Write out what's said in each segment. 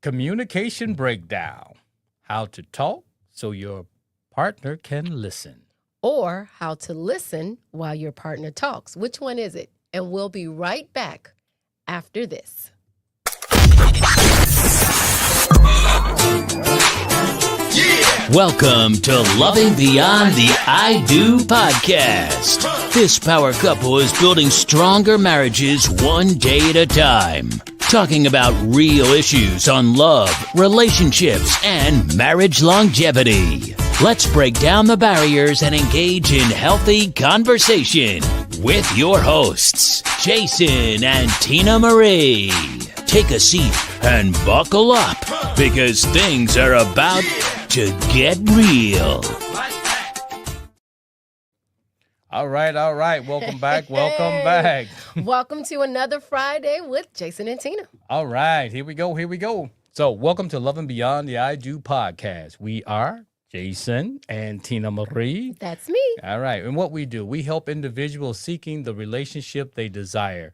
Communication breakdown. How to talk so your partner can listen. Or how to listen while your partner talks. Which one is it? And we'll be right back after this. Welcome to Loving Beyond the I Do podcast. This power couple is building stronger marriages one day at a time. Talking about real issues on love, relationships, and marriage longevity. Let's break down the barriers and engage in healthy conversation with your hosts, Jason and Tina Marie. Take a seat and buckle up because things are about to get real. All right. Welcome back. Welcome to another Friday with Jason and Tina. All right, here we go. So, welcome to Loving Beyond the I Do podcast. We are Jason and Tina Marie. That's me. All right, and what we do, we help individuals seeking the relationship they desire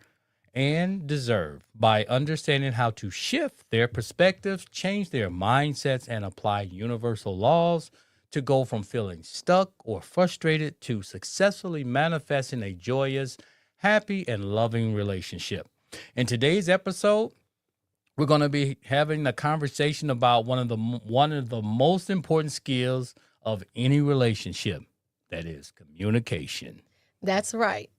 and deserve by understanding how to shift their perspectives, change their mindsets, and apply universal laws to go from feeling stuck or frustrated to successfully manifesting a joyous, happy, and loving relationship. In today's episode, we're going to be having a conversation about one of the most important skills of any relationship, that is communication. That's right.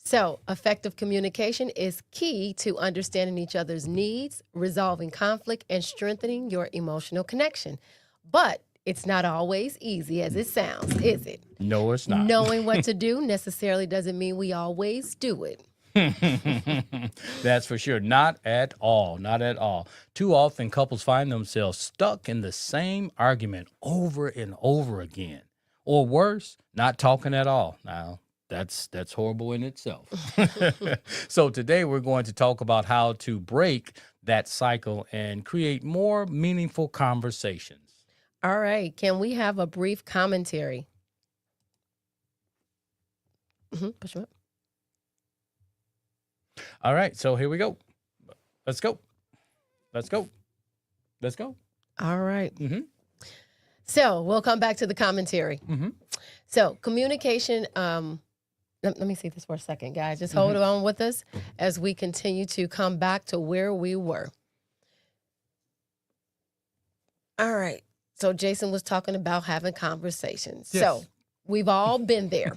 So, effective communication is key to understanding each other's needs, resolving conflict, and strengthening your emotional connection. But it's not always easy as it sounds, is it? No, it's not. Knowing what to do necessarily doesn't mean we always do it. That's for sure. Not at all. Too often, couples find themselves stuck in the same argument over and over again. Or worse, not talking at all. Now, that's horrible in itself. So today we're going to talk about how to break that cycle and create more meaningful conversations. All right. Can we have a brief commentary? Push them up. All right. So here we go. Let's go. All right. Mm-hmm. So we'll come back to the commentary. Mm-hmm. So communication, let me see this for a second, guys. Just hold on with us as we continue to come back to where we were. All right. So Jason was talking about having conversations. Yes. So we've all been there.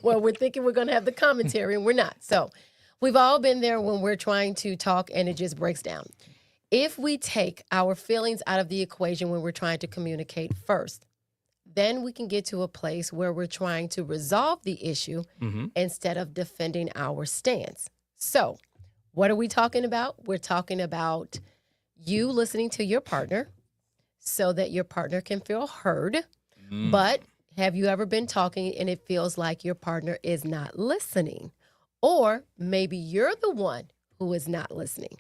Well, we're thinking we're going to have the commentary and we're not. So we've all been there when we're trying to talk and it just breaks down. If we take our feelings out of the equation when we're trying to communicate first, then we can get to a place where we're trying to resolve the issue instead of defending our stance. So what are we talking about? We're talking about you listening to your partner so that your partner can feel heard. But have you ever been talking and it feels like your partner is not listening? Or maybe you're the one who is not listening.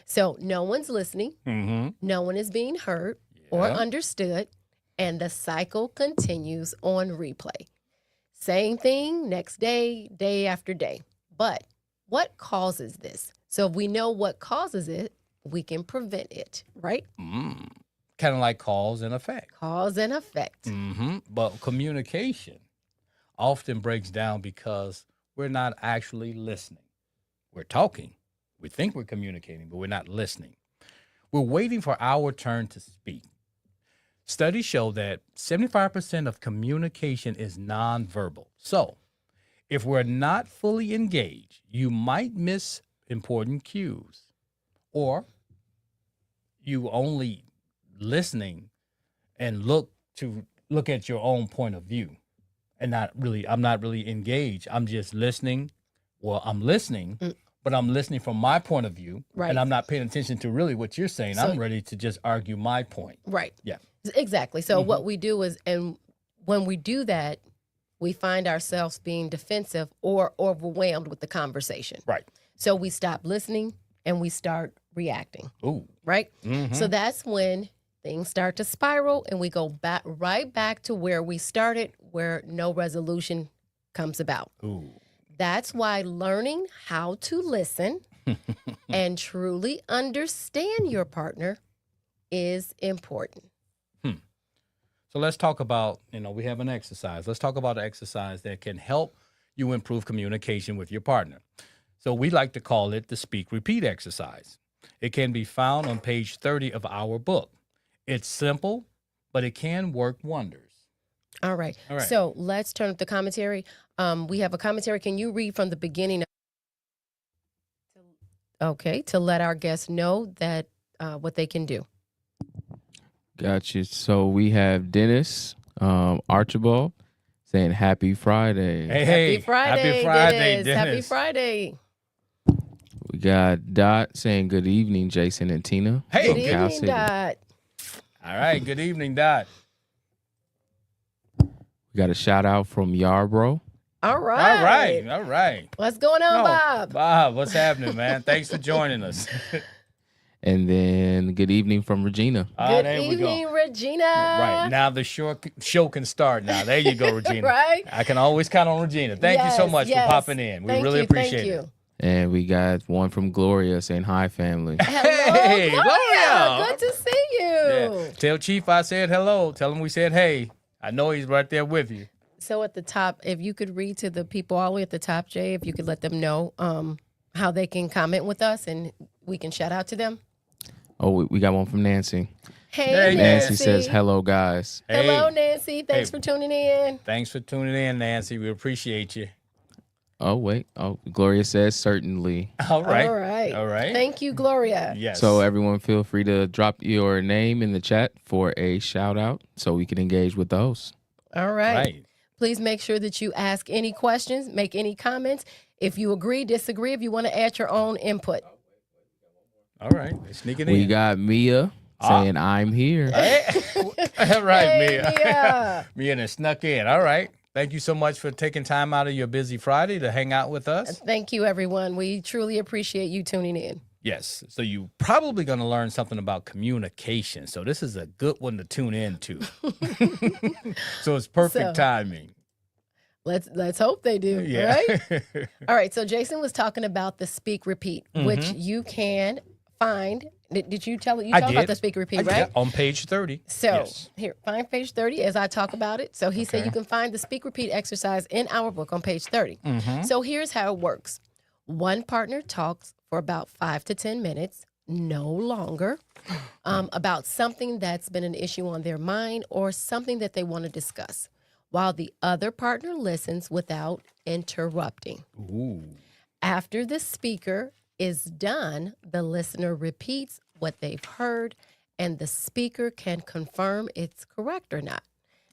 So no one's listening. No one is being heard or understood. And the cycle continues on replay. Same thing next day, day after day. But what causes this? So if we know what causes it, we can prevent it, right? Kind of like cause and effect. Cause and effect. But communication often breaks down because we're not actually listening. We're talking. We think we're communicating, but we're not listening. We're waiting for our turn to speak. Studies show that 75% of communication is nonverbal. So if we're not fully engaged, you might miss important cues, or you only listening and look at your own point of view and I'm not really engaged. I'm just listening. Well, I'm listening, but I'm listening from my point of view, Right. and I'm not paying attention to really what you're saying. So- I'm ready to just argue my point. Right. Yeah. Exactly. So what we do is, and when we do that, we find ourselves being defensive or overwhelmed with the conversation. Right. So we stop listening and we start reacting. Ooh. Right. Mhm. So that's when things start to spiral and we go right back to where we started, where no resolution comes about. Ooh. That's why learning how to listen and truly understand your partner is important. So let's talk about, we have an exercise. Let's talk about an exercise that can help you improve communication with your partner. So we like to call it the speak repeat exercise. It can be found on page 30 of our book. It's simple, but it can work wonders. All right. So let's turn up the commentary. We have a commentary. Can you read from the beginning? Okay, to let our guests know that what they can do. Gotcha. So we have Dennis Archibald saying Happy Friday. Hey, Happy Friday, Happy Friday, Dennis. Happy Dennis. Friday. We got Dot saying good evening, Jason and Tina. Hey, from Good Cal evening, City. Dot. All right. Good evening, Dot. We got a shout out from Yarborough. All right. All right. What's going on, Bob? Bob, what's happening, man? Thanks for joining us. And then good evening from Regina. Good there we evening, go. Regina. Right. Now the show can start now. There you go, Regina. Right. I can always count on Regina. Thank you so Yes, much yes. for popping in. We Thank really you, appreciate thank it. you. And we got one from Gloria saying hi, family. Hello, Hey, Gloria. Gloria. Good to see you. Yeah. Tell Chief I said hello. Tell him we said hey. I know he's right there with you. So at the top, if you could read to the people all the way at the top, Jay, if you could let them know how they can comment with us and we can shout out to them. Oh, we got one from Nancy. Hey, Hey, Nancy. Nancy says hello, guys. Hello, Hey, Nancy. Thanks for tuning in. thanks for tuning in, Nancy. We appreciate you. Oh, wait. Oh, Gloria says certainly. All right. All right. All right. Thank you, Gloria. Yes. So everyone feel free to drop your name in the chat for a shout out so we can engage with the host. All right. Right. Please make sure that you ask any questions, make any comments. If you agree, disagree, if you want to add your own input. All right. Sneak it in. We got Mia saying I'm here. Hey. All right, Hey, Mia. Mia. Mia done snuck in. All right. Thank you so much for taking time out of your busy Friday to hang out with us. Thank you, everyone. We truly appreciate you tuning in. Yes. So you're probably going to learn something about communication. So this is a good one to tune into. So it's perfect So- timing. Let's hope they do. Yeah. Right? All right. So Jason was talking about the speak repeat, which you can find. Did you tell it? You I talked did. about the speak repeat, I right? did, on page 30. So Yes. here, find page 30 as I talk about it. So he said Okay. you can find the speak repeat exercise in our book on page 30. So here's how it works. One partner talks for about 5 to 10 minutes, no longer, about something that's been an issue on their mind or something that they want to discuss, while the other partner listens without interrupting. Ooh. After the speaker is done, the listener repeats what they've heard, and the speaker can confirm it's correct or not.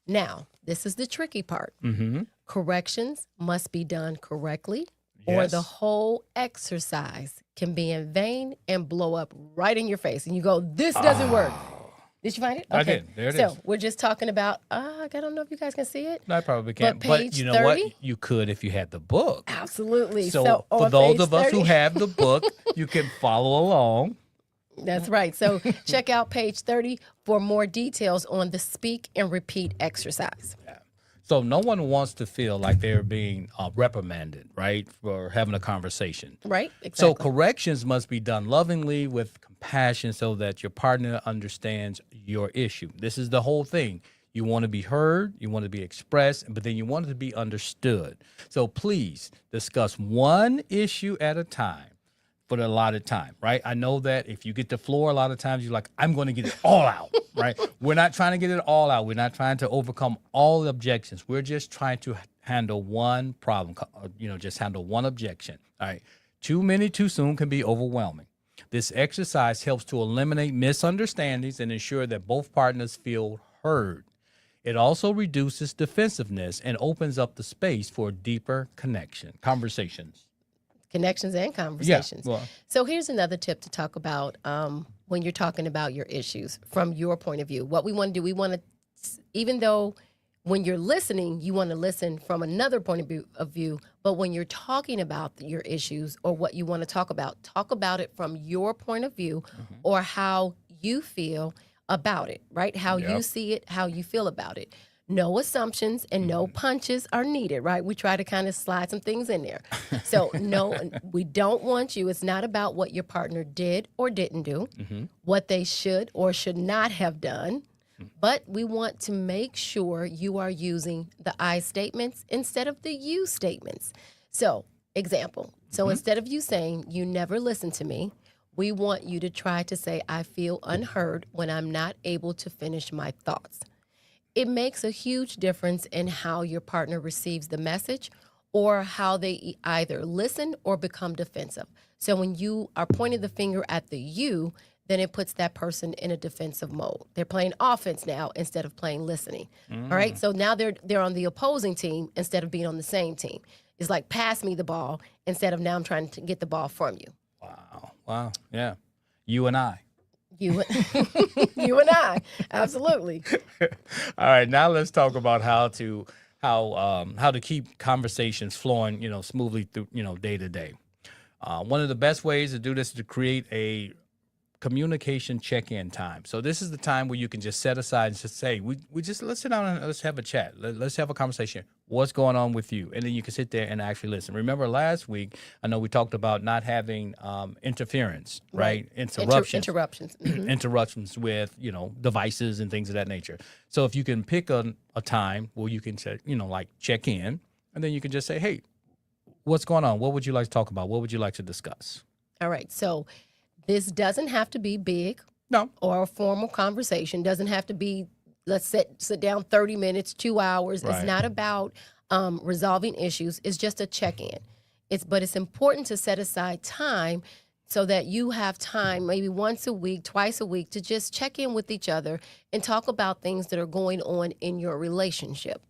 Now, this is the tricky part. Mm-hmm. Corrections must be done correctly, or the Yes. whole exercise can be in vain and blow up right in your face. And you go, this doesn't work. Did you find it? I did. There it so is. we're just talking about, I don't know if you guys can see it. I probably can't. But But page you know 30? what? You could if you had the book. Absolutely. So for on those page of us who 30 have the book, you can follow along. That's right. So check out page 30 for more details on the speak and repeat exercise. So no one wants to feel like they're being reprimanded, right, for having a conversation. Right? So Exactly. corrections must be done lovingly with compassion so that your partner understands your issue. This is the whole thing. You want to be heard, you want to be expressed, but then you want it to be understood. So please discuss one issue at a time for the allotted time, right? I know that if you get the floor, a lot of times you're like, I'm going to get it all out, right? We're not trying to get it all out. We're not trying to overcome all the objections. We're just trying to handle one problem, just handle one objection, all right? Too many too soon can be overwhelming. This exercise helps to eliminate misunderstandings and ensure that both partners feel heard. It also reduces defensiveness and opens up the space for deeper conversations. Connections and conversations. well- So here's another tip to talk about when you're talking about your issues from your point of view. What we want to do, we want to, even though when you're listening, you want to listen from another point of view, but when you're talking about your issues or what you want to talk about it from your point of view or how you feel about it, right? How you Yep. see it, how you feel about it. No assumptions and no punches are needed, right? We try to kind of slide some things in there. So, no, we don't want you. It's not about what your partner did or didn't do, what they should or should not have done, but we want to make sure you are using the I statements instead of the you statements. So, example. So, instead of you saying, you never listen to me, we want you to try to say, I feel unheard when I'm not able to finish my thoughts. It makes a huge difference in how your partner receives the message or how they either listen or become defensive. So when you are pointing the finger at the you, then it puts that person in a defensive mode. They're playing offense now instead of playing listening. All right. So now they're on the opposing team instead of being on the same team. It's like pass me the ball instead of now I'm trying to get the ball from you. Wow. Yeah. You and I. You, you and I, absolutely. All right, now let's talk about how to keep conversations flowing, smoothly through, day to day. One of the best ways to do this is to create a communication check-in time. So this is the time where you can just set aside and just say, let's sit down and let's have a chat. Let's have a conversation. What's going on with you? And then you can sit there and actually listen. Remember last week, I know we talked about not having interference, right? Interruptions. Interruptions with, devices and things of that nature. So if you can pick a time where you can say, like check in, and then you can just say, hey, what's going on? What would you like to talk about? What would you like to discuss? All right. So this doesn't have to be big. No. Or a formal conversation. Doesn't have to be, let's sit down 30 minutes, 2 hours. Right. It's not about resolving issues. It's just a check-in. But it's important to set aside time so that you have time maybe once a week, twice a week to just check in with each other and talk about things that are going on in your relationship.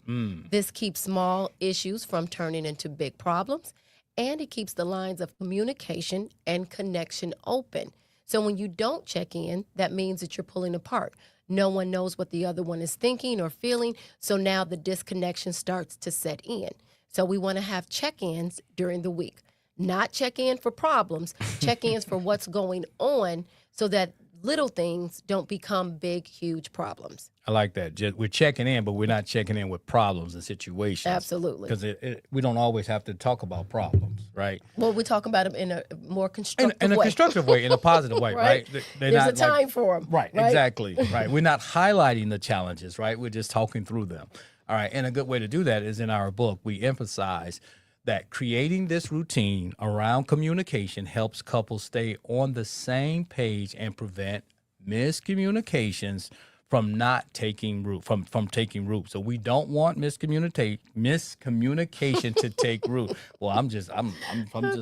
This keeps small issues from turning into big problems, and it keeps the lines of communication and connection open. So when you don't check in, that means that you're pulling apart. No one knows what the other one is thinking or feeling, so now the disconnection starts to set in. So we want to have check-ins during the week. Not check-in for problems, check-ins for what's going on so that little things don't become big, huge problems. I like that. We're checking in, but we're not checking in with problems and situations. Absolutely. Because we don't always have to talk about problems, right? Well, we talk about them in a more constructive way. In a constructive way, in a positive way, right? There's a time for them. Right, exactly. Right. We're not highlighting the challenges, right? We're just talking through them. All right. And a good way to do that is in our book, we emphasize that creating this routine around communication helps couples stay on the same page and prevent miscommunications from taking root. So we don't want miscommunication to take root. Well, I'm just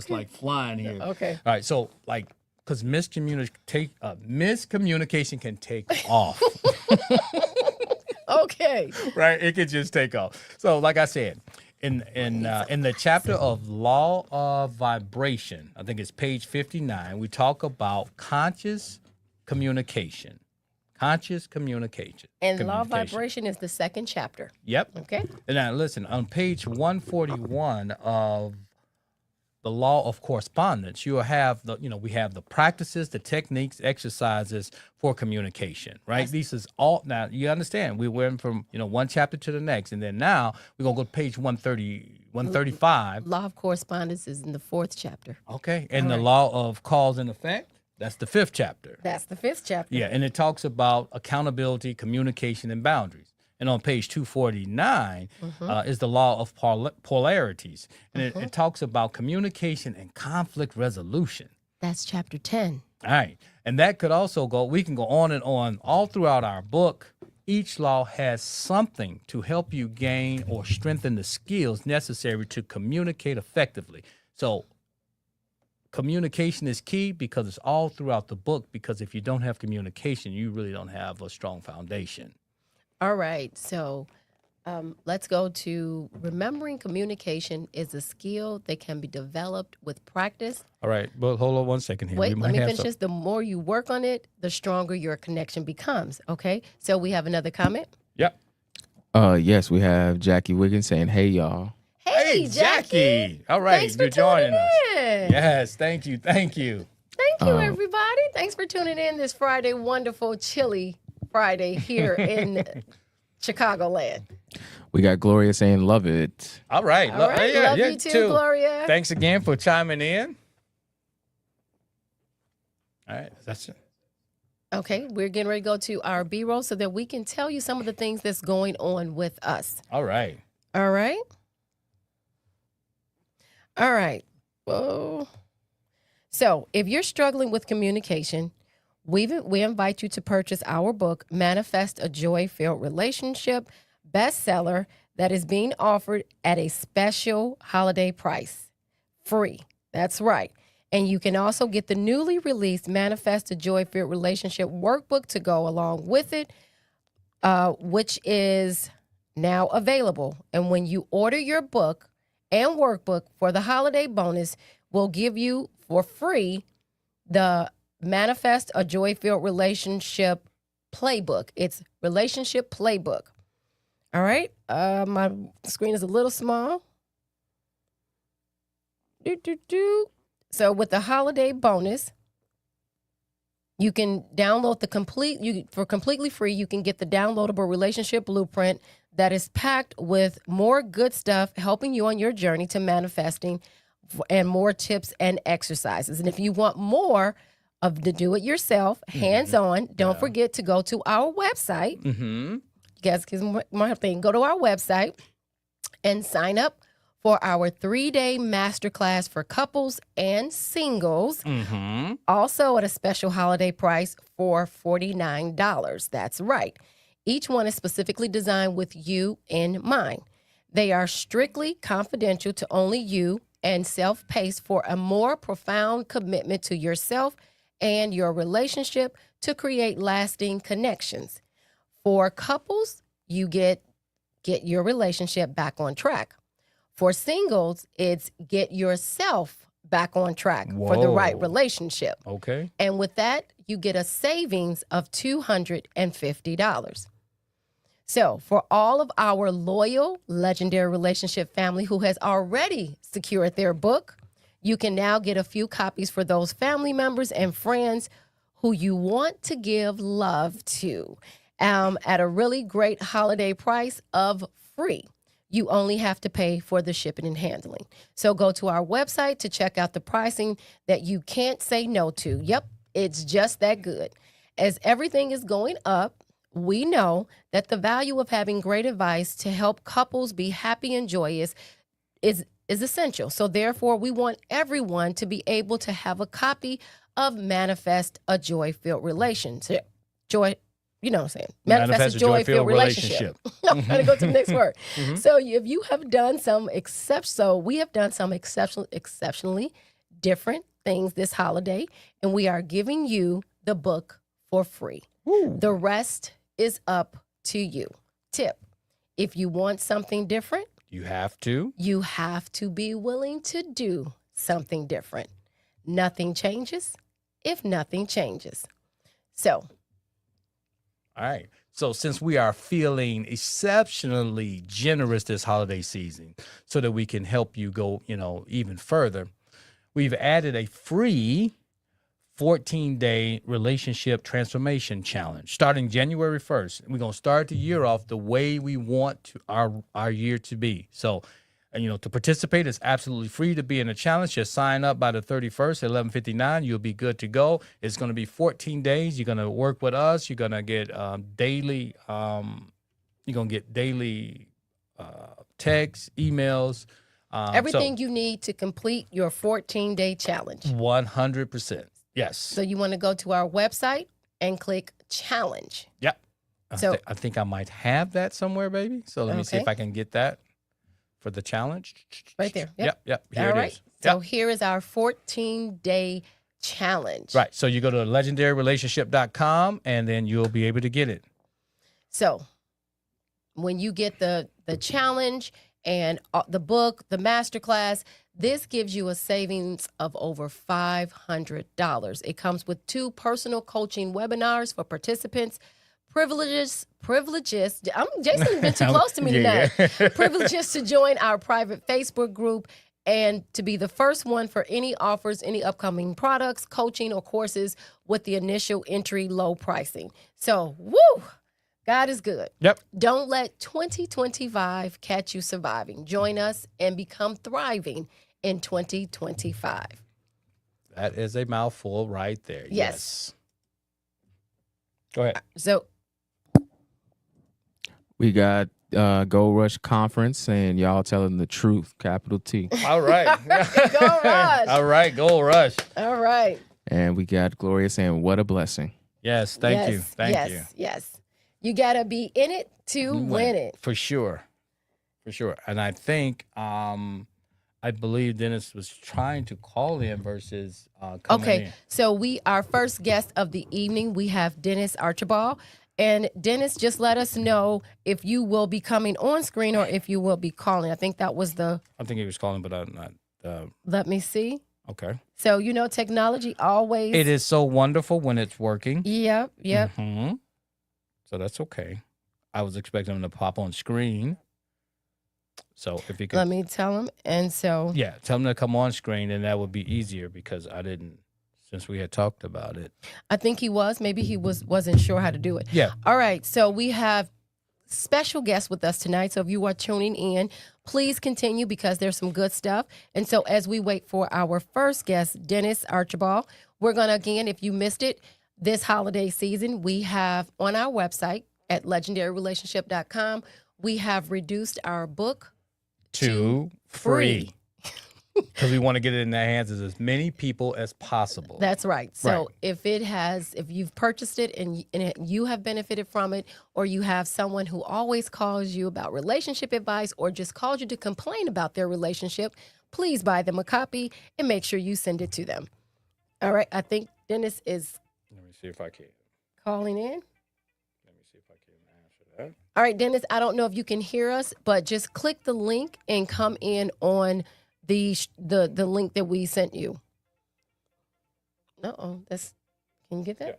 like flying here. Okay. All right. So because miscommunication can take off. Okay. Right. It could just take off. So like I said, in the chapter of Law of Vibration, I think it's page 59, we talk about conscious communication. And Law of Vibration is the second chapter. Yep. Okay. And now listen, on page 141 of the Law of Correspondence, you have we have the practices, the techniques, exercises for communication, right? Yes. These is all, now you understand, we went from, one chapter to the next, and then now we're going to go to page 135. Law of Correspondence is in the 4th chapter. Okay. And the Law of Cause and Effect, that's the 5th chapter. That's the 5th chapter. Yeah, and it talks about accountability, communication, and boundaries. And on page 249 is the law of polarities. And it talks about communication and conflict resolution. That's chapter 10. All right. And that could also we can go on and on all throughout our book. Each law has something to help you gain or strengthen the skills necessary to communicate effectively. So communication is key because it's all throughout the book, because if you don't have communication, you really don't have a strong foundation. All right. So let's go to remembering communication is a skill that can be developed with practice. All right. Well, hold on one second here. Wait, let me finish this. The more you work on it, the stronger your connection becomes. Okay. So we have another comment. Yep. Yes, we have Jackie Wiggins saying, hey, y'all. Hey, Jackie. All right. Thanks for You're joining us. in. Yes. Thank you. Thank you, everybody. Thanks for tuning in this Friday, wonderful, chilly Friday here in Chicagoland. We got Gloria saying love it. All right. All right. Love you too, Gloria. Thanks again for chiming in. All right. That's it. Okay, we're getting ready to go to our B-roll so that we can tell you some of the things that's going on with us. All right. All right. All right. Whoa. So if you're struggling with communication, we invite you to purchase our book, Manifest a Joy-Filled Relationship, bestseller that is being offered at a special holiday price. Free. That's right. And you can also get the newly released Manifest a Joy-Filled Relationship workbook to go along with it, which is now available. And when you order your book and workbook for the holiday bonus, we'll give you for free the Manifest a Joy-Filled Relationship playbook. It's Relationship Playbook. All right. My screen is a little small. So with the holiday bonus, you can download for completely free. You can get the downloadable relationship blueprint that is packed with more good stuff, helping you on your journey to manifesting, and more tips and exercises. And if you want more of the do it yourself, hands-on, don't forget to go to our website. You guys, my thing, go to our website and sign up for our 3-day masterclass for couples and singles, also at a special holiday price for $49. That's right. Each one is specifically designed with you in mind. They are strictly confidential to only you and self-paced for a more profound commitment to yourself and your relationship to create lasting connections. For couples, you get your relationship back on track. For singles, it's get yourself back on track for the right relationship. Okay. And with that, you get a savings of $250. So for all of our loyal Legendary Relationship family who has already secured their book, you can now get a few copies for those family members and friends who you want to give love to at a really great holiday price of free. You only have to pay for the shipping and handling. So go to our website to check out the pricing that you can't say no to. Yep, it's just that good. As everything is going up, we know that the value of having great advice to help couples be happy and joyous is essential. So therefore, we want everyone to be able to have a copy of Manifest a Joy-Filled Relationship. You know what I'm saying? Manifest a joy-filled relationship. I'm trying to go to the next word. So if you have done we have done some exceptionally different things this holiday, and we are giving you the book for free. The rest is up to you. Tip, if you want something different, you have to be willing to do something different. Nothing changes if nothing changes. So, all right. So since we are feeling exceptionally generous this holiday season so that we can help you go, even further, we've added a free 14-day relationship transformation challenge starting January 1st. We're going to start the year off the way we want our year to be. So, to participate, it's absolutely free to be in a challenge. Just sign up by the 31st at 11:59. You'll be good to go. It's going to be 14 days. You're going to work with us. You're going to get daily. You're going to get daily texts, emails. Everything you need to complete your 14-day challenge. 100%. Yes. So you want to go to our website and click challenge. Yep. I think I might have that somewhere, baby. So let me see if I can get that. For the challenge. Right there. Yep. Here All it right. is. So here is our 14-day challenge. Right. So you go to legendaryrelationship.com and then you'll be able to get it. So when you get the challenge and the book, the masterclass, this gives you a savings of over $500. It comes with 2 personal coaching webinars for participants. Privileges. Jason's been too close to me tonight. Privileges to join our private Facebook group and to be the first one for any offers, any upcoming products, coaching, or courses with the initial entry low pricing. So, God is good. Yep. Don't let 2025 catch you surviving. Join us and become thriving in 2025. That is a mouthful right there. Yes. Go ahead. So We got Gold Rush Conference and y'all telling the truth, capital T. All right. Go Rush. All right. Gold Rush. all right. And we got Gloria saying, what a blessing. Yes. Thank you. Thank you. Yes. You got to be in it to win it. For sure. For sure. And I think, I believe Dennis was trying to call in versus coming in. So our first guest of the evening, we have Dennis Archibald. And Dennis, just let us know if you will be coming on screen or if you will be calling. I think that was I think he was calling, but I'm not. Let me see. Okay. So, technology always. It is so wonderful when it's working. Yep. Mhm. So that's okay. I was expecting him to pop on screen. So if he could. Let me tell him. And so. Yeah, tell him to come on screen, and that would be easier because I didn't, since we had talked about it. I think he was. Maybe he wasn't sure how to do it. Yeah. All right. So we have special guests with us tonight. So if you are tuning in, please continue because there's some good stuff. And so as we wait for our first guest, Dennis Archibald, we're going to, again, if you missed it, this holiday season, we have on our website at legendaryrelationship.com, we have reduced our book To free. Because we want to get it in the hands of as many people as possible. That's right. So Right. if you've purchased it and you have benefited from it, or you have someone who always calls you about relationship advice or just calls you to complain about their relationship, please buy them a copy and make sure you send it to them. All right. I think Dennis is Let me see if I can. calling in. Let me see if I can answer that. All right, Dennis, I don't know if you can hear us, but just click the link and come in on the link that we sent you. Can you get that?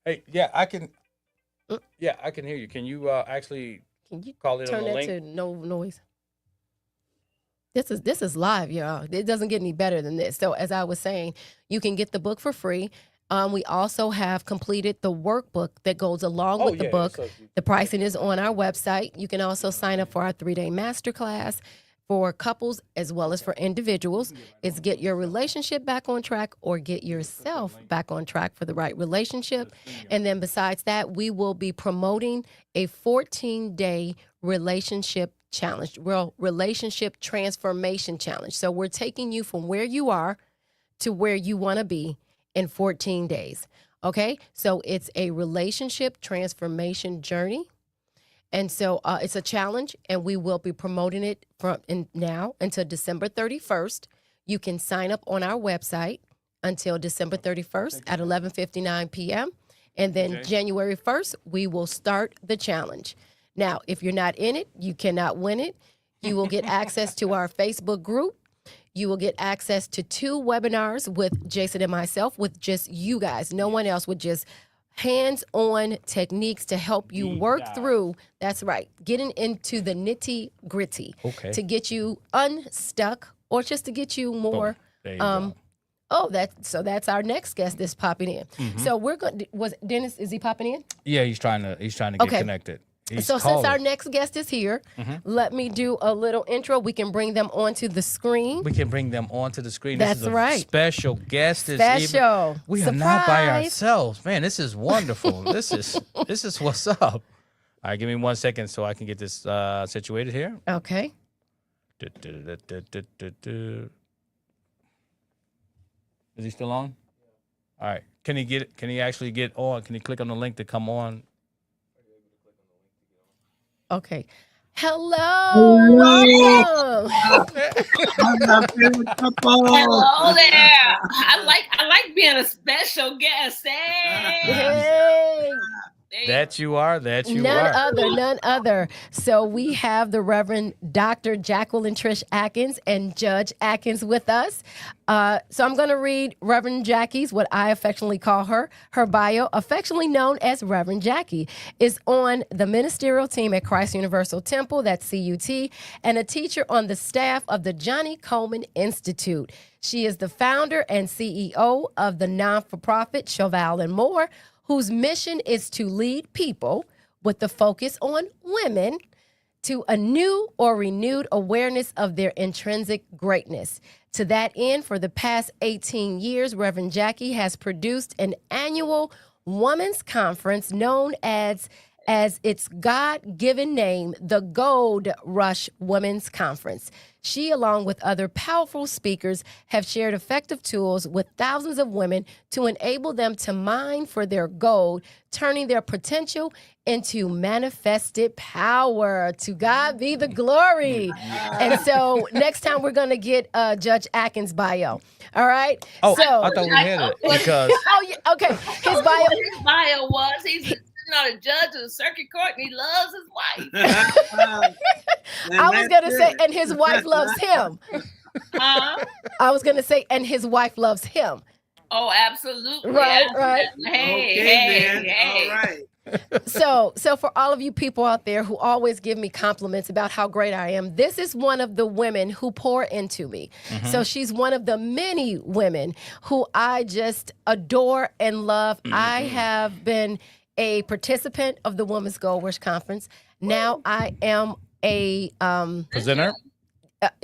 Hey, yeah, I can. Yeah, I can hear you. Can you actually Can you call in turn on the that link? to no noise? This is live, y'all. It doesn't get any better than this. So as I was saying, you can get the book for free. We also have completed the workbook that goes along with the book. The pricing is on our website. You can also sign up for our 3-day masterclass for couples as well as for individuals. It's get your relationship back on track or get yourself back on track for the right relationship. And then besides that, we will be promoting a 14-day relationship challenge, relationship transformation challenge. So we're taking you from where you are to where you want to be in 14 days. Okay? So it's a relationship transformation journey. And so it's a challenge, and we will be promoting it from now until December 31st. You can sign up on our website until December 31st at 11:59 p.m. And then January 1st, we will start the challenge. Now, if you're not in it, you cannot win it. You will get access to our Facebook group. You will get access to 2 webinars with Jason and myself, with just you guys. No one else, with just hands-on techniques to help you work through. That's right. Getting into the nitty-gritty to get you unstuck or just to get you more. There you go. That's our next guest that's popping in. So we're going. Was Dennis? Is he popping in? Yeah, he's trying to get connected. He's So calling. since our next guest is here, let me do a little intro. We can bring them onto the screen. We can bring them onto the screen. That's this is a right. special guest this Special. evening. We are not by Surprise. ourselves. Man, this is wonderful. This is what's up. All right, give me 1 second so I can get this situated here. Okay. Is he still on? All right. Can he actually get on? Can he click on the link to come on? Okay. Hello. Welcome. Hello there. I like being a special guest. Hey. Hey. That you are. None other. So we have the Reverend Dr. Jacqueline Trish Atkins and Judge Atkins with us. So I'm going to read Reverend Jackie's, what I affectionately call her bio, affectionately known as Reverend Jackie, is on the ministerial team at Christ Universal Temple, that's CUT, and a teacher on the staff of the Johnny Coleman Institute. She is the founder and CEO of the non-for-profit Cheval and More, whose mission is to lead people with the focus on women to a new or renewed awareness of their intrinsic greatness. To that end, for the past 18 years, Reverend Jackie has produced an annual women's conference known as its God-given name, the Gold Rush Women's Conference. She, along with other powerful speakers, have shared effective tools with thousands of women to enable them to mine for their gold, turning their potential into manifested power. To God be the glory. And so next time we're going to get Judge Atkins' bio. All right? Oh, so, I thought we had it because oh, yeah, okay. His bio. His bio was he's not a judge of the circuit court, and he loves his wife. I was going to say, and his wife loves him. I was going to say, and his wife loves him. Oh, absolutely. Right, right. Hey. All right. So for all of you people out there who always give me compliments about how great I am, this is one of the women who pour into me. Mm-hmm. So she's one of the many women who I just adore and love. Mm-hmm. I have been a participant of the Women's Gold Rush Conference. Now I am a presenter.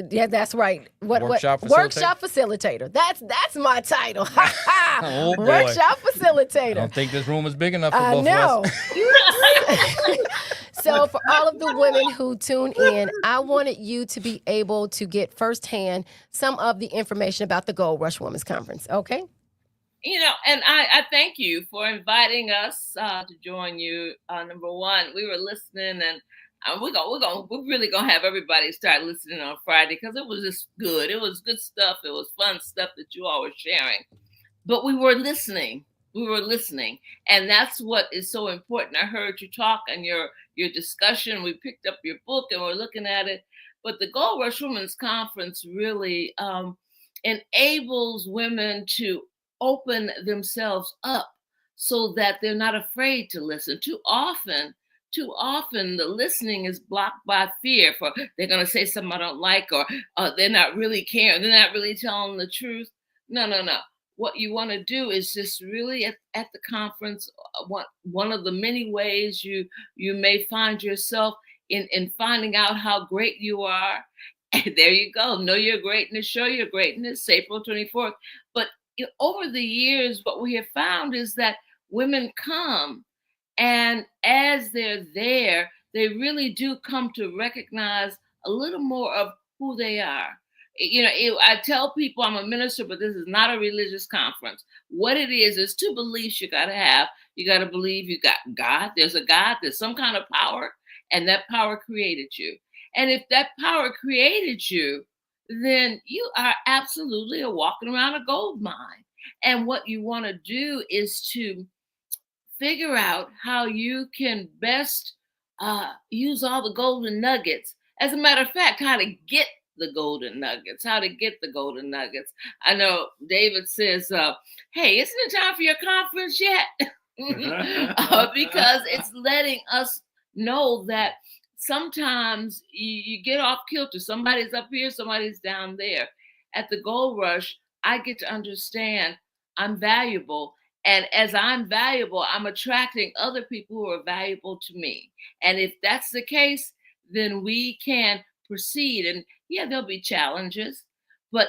Yeah, that's right. Workshop facilitator. That's my title. Oh, boy. Workshop I facilitator. don't think this room is big enough for I both know. of us. So for all of the women who tune in, I wanted you to be able to get firsthand some of the information about the Gold Rush Women's Conference. Okay? You know, and I thank you for inviting us to join you. Number one, we were listening, and we're really gonna have everybody start listening on Friday because it was just good. It was good stuff. It was fun stuff that you all were sharing. But we were listening. And that's what is so important. I heard you talk and your discussion. We picked up your book and we're looking at it. But the Gold Rush Women's Conference really enables women to open themselves up so that they're not afraid to listen. Too often, the listening is blocked by fear for they're going to say something I don't like, or they're not really caring. They're not really telling the truth. No. What you want to do is just really at the conference, one of the many ways you may find yourself in finding out how great you are. And there you go. Know your greatness, show your greatness, April 24th. But over the years, what we have found is that women come, and as they're there, they really do come to recognize a little more of who they are. You know, I tell people I'm a minister, but this is not a religious conference. What it is two beliefs you got to have. You got to believe you got God. There's a God. There's some kind of power, and that power created you. And if that power created you, then you are absolutely walking around a gold mine. And what you want to do is to figure out how you can best use all the golden nuggets. As a matter of fact, how to get the golden nuggets. I know David says, hey, isn't it time for your conference yet? Because it's letting us know that sometimes you get off kilter. Somebody's up here, somebody's down there. At the Gold Rush, I get to understand I'm valuable. And as I'm valuable, I'm attracting other people who are valuable to me. And if that's the case, then we can proceed. And yeah, there'll be challenges, but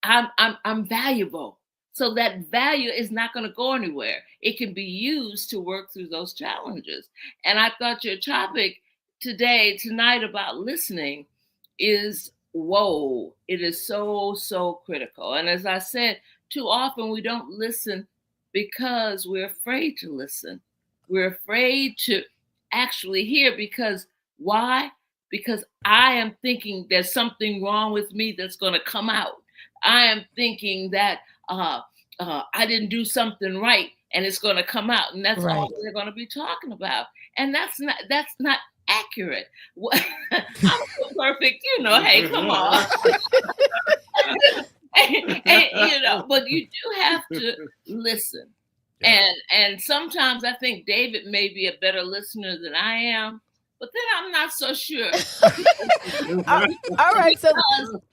I'm valuable. So that value is not going to go anywhere. It can be used to work through those challenges. And I thought your topic tonight about listening is, whoa, it is so, so critical. And as I said, too often we don't listen because we're afraid to listen. We're afraid to actually hear because why? Because I am thinking there's something wrong with me that's going to come out. I am thinking that I didn't do something right and it's going to come out, and that's all they're going to be talking about. And that's not accurate. I'm so perfect, hey, come on. and, but you do have to listen. Yeah. And sometimes I think David may be a better listener than I am, but then I'm not so sure. All right. So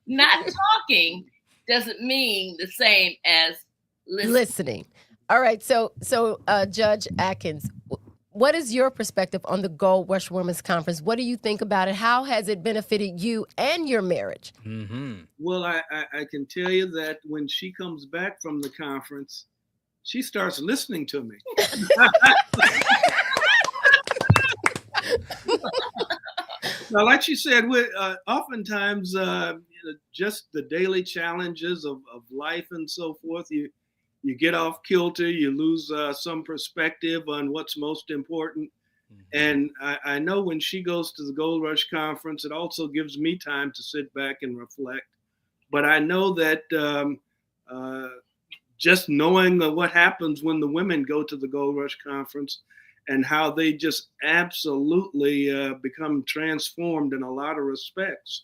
not talking doesn't mean the same as listening. All right. So Judge Atkins, what is your perspective on the Gold Rush Women's Conference? What do you think about it? How has it benefited you and your marriage? Well, I can tell you that when she comes back from the conference, she starts listening to me. Now, like she said, oftentimes just the daily challenges of life and so forth, you get off kilter, you lose some perspective on what's most important. And I know when she goes to the Gold Rush Conference, it also gives me time to sit back and reflect. But I know that just knowing what happens when the women go to the Gold Rush Conference and how they just absolutely become transformed in a lot of respects,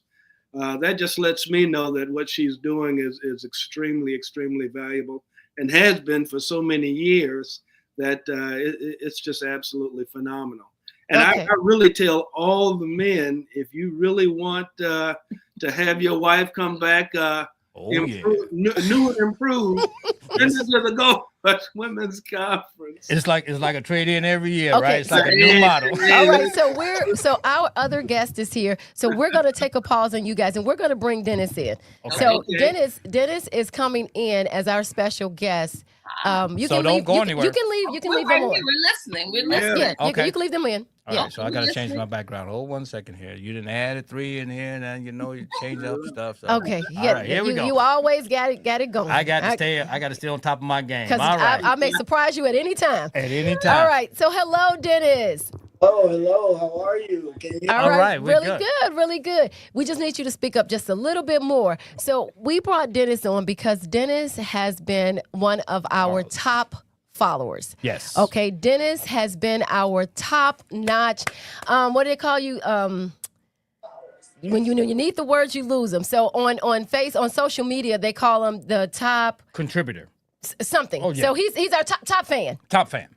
that just lets me know that what she's doing is extremely, extremely valuable and has been for so many years that it's just absolutely phenomenal. And Okay. I really tell all the men, if you really want to have your wife come back new and improved, send her to the Gold Rush Women's Conference. It's like a trade-in every year, Okay, right? It's so- like a new model. All right, so our other guest is here. So we're going to take a pause on you guys, and we're going to bring Dennis in. Okay. So Okay. Dennis is coming in as our special guest. You So can don't leave. go You anywhere. can leave. You can We're leave right them here. on. We're listening. We're Yeah. listening. Yeah, Okay. you can leave them in. All Yeah. right, so I got to change my background. Hold 1 second here. You didn't add a 3 in here, and you change up stuff. So. Okay. All right, here we go. You always got it going. I got to stay on top of my game. Because All right. I may surprise you at any time. At any time. All right. So hello, Dennis. Oh, hello. How are you? Can you? All right, we're really good, really good. We just need you to speak up just a little bit more. So we brought Dennis on because Dennis has been one of our top followers. Yes. Okay, Dennis has been our top notch. What do they call you? When you need the words, you lose them. So on social media, they call him the top Contributor. something. Oh, yeah. So he's our top fan. Top fan.